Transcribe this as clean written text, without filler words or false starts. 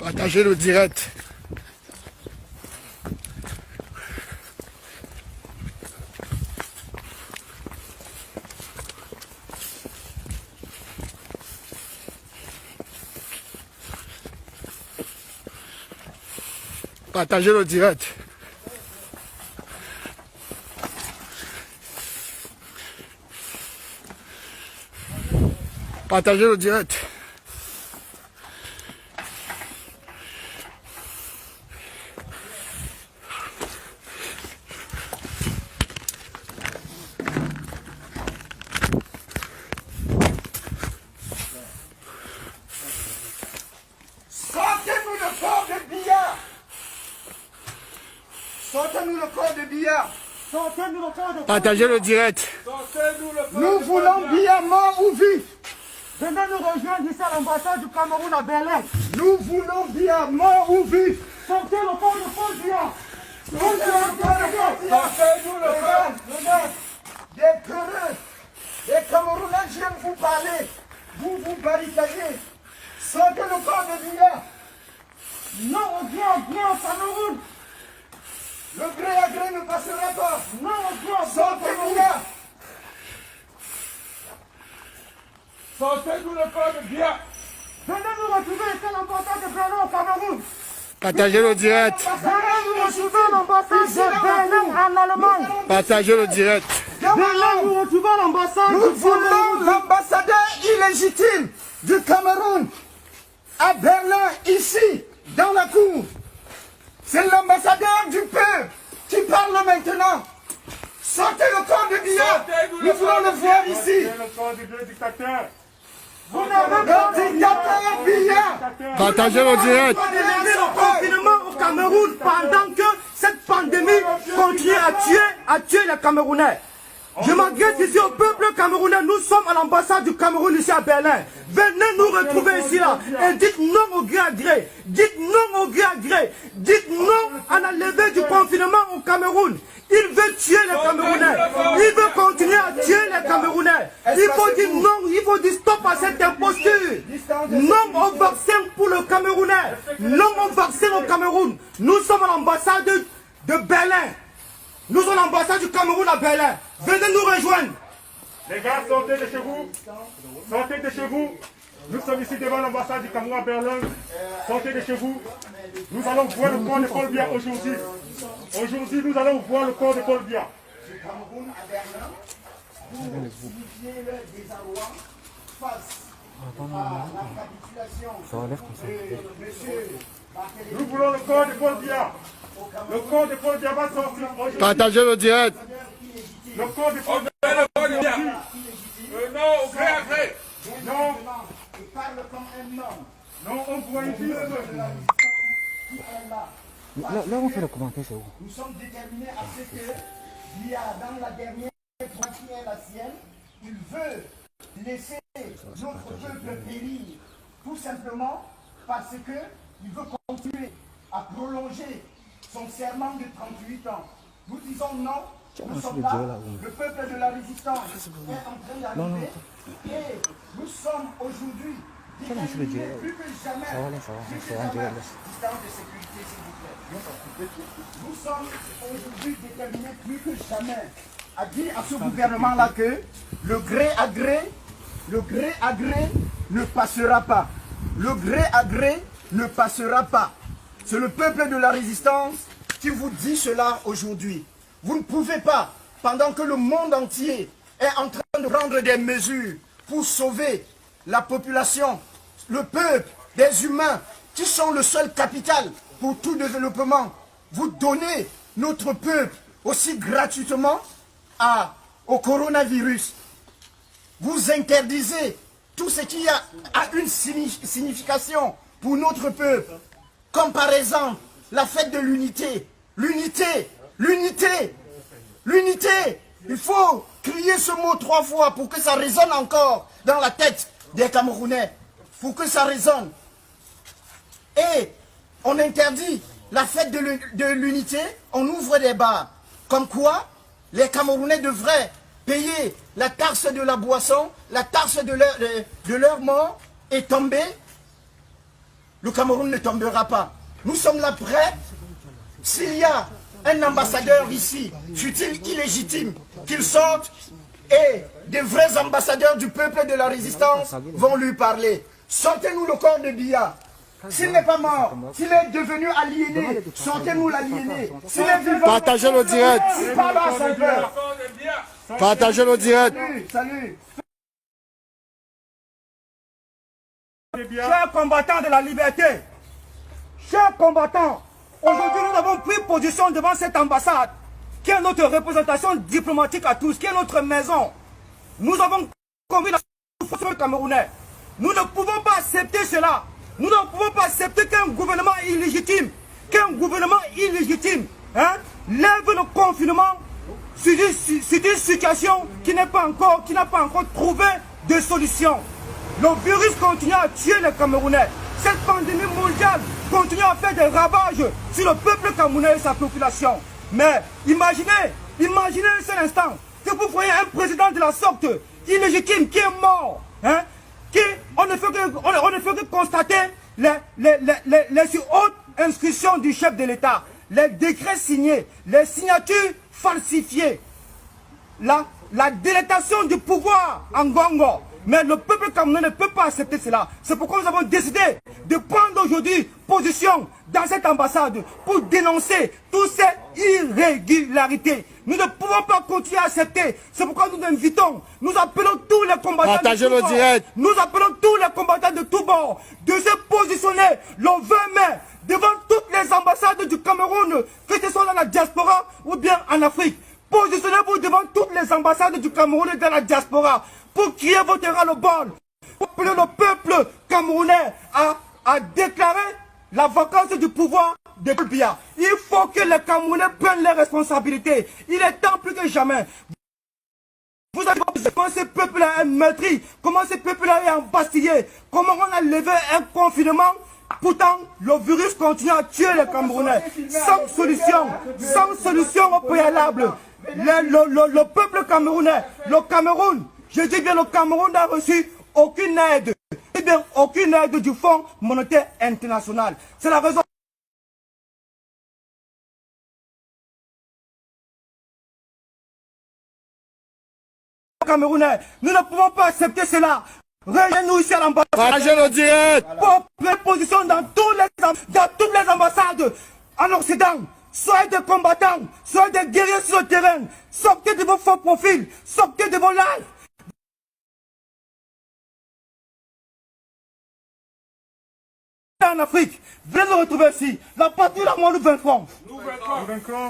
Partagez le direct. Partagez le direct. Partagez le direct. Sortez-nous le corps de Biya. Sortez-nous le corps de Biya. Sortez-nous le corps de Biya. Partagez le direct. Nous voulons Biya mort ou vif. Venez nous rejoindre ici à l'ambassade du Cameroun à Berlin. Nous voulons Biya mort ou vif. Sortez le corps de Paul Biya. Sortez-nous le corps. Des peureux, des Camerounais viennent vous parler. Vous vous barricadez. Sortez le corps de Biya. Non, on vient au Cameroun. Le gré à gré ne passera pas. Non, on vient au Sortez Cameroun. Biya. Sortez-nous le corps de Biya. Venez nous retrouver ici à l'ambassade de Berlin au Cameroun. Partagez le direct. Venez nous retrouver à l'ambassade de Berlin en Allemagne. Partagez le direct. Venez nous retrouver à l'ambassade Nous du voulons Cameroun. l'ambassadeur illégitime du Cameroun à Berlin, ici, dans la cour. C'est l'ambassadeur du peuple qui parle maintenant. Sortez le corps de Biya. Nous voulons le voir ici. Le corps du deux dictateurs. Vous n'avez pas Le dictateur Biya. Partagez le direct. lever le confinement au Cameroun pendant que cette pandémie continue à tuer les Camerounais. Je m'adresse ici au peuple camerounais. Nous sommes à l'ambassade du Cameroun ici à Berlin. Venez nous retrouver ici là et dites non au gré à gré. Dites non au gré à gré. Dites non à la levée du confinement au Cameroun. Il veut tuer les Camerounais. Il veut continuer à tuer les Camerounais. Il faut dire non, il faut dire stop à cette imposture. Non au vaccin pour le Camerounais. Non au vaccin au Cameroun. Nous sommes à l'ambassade de Berlin. Nous sommes à l'ambassade du Cameroun à Berlin. Venez nous rejoindre. Les gars, sortez de chez vous. Sortez de chez vous. Nous sommes ici devant l'ambassade du Cameroun à Berlin. Sortez de chez vous. Nous allons voir le corps de Paul Biya aujourd'hui. Aujourd'hui, nous allons voir le corps de Paul Biya. Du Cameroun à Berlin pour signifier le désarroi face à la capitulation de monsieur Barthélémy. Nous voulons le corps de Paul Biya. Le corps de Paul Biya va sortir aujourd'hui. Partagez le direct. Le corps de Paul Biya va sortir. Non, au gré à gré. Non, Il parle comme un homme. non, on voit ici. Qui est là. Là, on fait le commentaire, c'est où? Nous sommes déterminés à ce que, il y a dans la dernière foi qui est la sienne, il veut laisser notre peuple périr, tout simplement parce que il veut continuer à prolonger son serment de 38 ans. Nous disons non, nous sommes là, le peuple de la résistance est en train d'arriver et nous sommes aujourd'hui déterminés plus que jamais, distance de sécurité s'il vous plaît. Nous sommes aujourd'hui déterminés plus que jamais à dire à ce gouvernement-là que le gré à gré ne passera pas. Le gré à gré ne passera pas. C'est le peuple de la résistance qui vous dit cela aujourd'hui. Vous ne pouvez pas, pendant que le monde entier est en train de prendre des mesures pour sauver la population, le peuple, des humains, qui sont le seul capital pour tout développement, vous donnez notre peuple aussi gratuitement au coronavirus. Vous interdisez tout ce qui a une signification pour notre peuple, comme par exemple la fête de l'unité. L'unité, l'unité, l'unité. Il faut crier ce mot 3 fois pour que ça résonne encore dans la tête des Camerounais, pour que ça résonne. Et on interdit la fête de l'unité, on ouvre des bars. Comme quoi, les Camerounais devraient payer la taxe de la boisson, la taxe de leur mort et tomber le Cameroun ne tombera pas. Nous sommes là prêts. S'il y a un ambassadeur ici, fut-il illégitime, qu'il sorte et des vrais ambassadeurs du peuple et de la résistance vont lui parler. Sortez-nous le corps de Biya. S'il n'est pas mort, s'il est devenu aliéné, sortez-nous l'aliéné. S'il est vivant, Partagez le direct. il parle à son père. Partagez le direct. Salut. Chers combattants de la liberté, chers combattants, aujourd'hui nous avons pris position devant cette ambassade, qui est notre représentation diplomatique à tous, qui est notre maison. Nous avons conduit la souffrance camerounais. Nous ne pouvons pas accepter cela. Nous ne pouvons pas accepter qu'un gouvernement illégitime, lève le confinement sur une situation qui n'a pas encore trouvé de solution. Le virus continue à tuer les Camerounais. Cette pandémie mondiale continue à faire des ravages sur le peuple camerounais et sa population. Mais imaginez un seul instant que vous voyez un président de la sorte illégitime qui est mort, on ne fait que constater les hautes inscriptions du chef de l'État, les décrets signés, les signatures falsifiées, la délétation du pouvoir en Congo. Mais le peuple camerounais ne peut pas accepter cela. C'est pourquoi nous avons décidé de prendre aujourd'hui position dans cette ambassade pour dénoncer toutes ces irrégularités. Nous ne pouvons pas continuer à accepter. C'est pourquoi nous invitons, nous appelons tous les combattants Partagez de tous le bords. direct. Nous appelons tous les combattants de tous bords de se positionner le 20 mai devant toutes les ambassades du Cameroun, que ce soit dans la diaspora ou bien en Afrique. Positionnez-vous devant toutes les ambassades du Cameroun et de la diaspora pour crier votre ras-le-bol, pour appeler le peuple camerounais à déclarer la vacance du pouvoir de Biya. Il faut que les Camerounais prennent leurs responsabilités. Il est temps plus que jamais. Vous savez comment ce peuple-là est meurtri, comment ce peuple-là est embastillé, comment on a levé un confinement. Pourtant, le virus continue à tuer les Camerounais sans solution au préalable. Le peuple camerounais, le Cameroun, je dis bien le Cameroun n'a reçu aucune aide, aucune aide du Fonds monétaire international. C'est la raison. Camerounais, nous ne pouvons pas accepter cela. Rejoignez-nous ici à l'ambassade. Partagez le direct. Pour prendre position dans toutes les ambassades en Occident. Soyez des combattants, soyez des guerriers sur le terrain. Sortez de vos faux profils, sortez de vos lives. En Afrique, venez nous retrouver ici. La patrie, la moi, nous vaincrons. Nous vaincrons.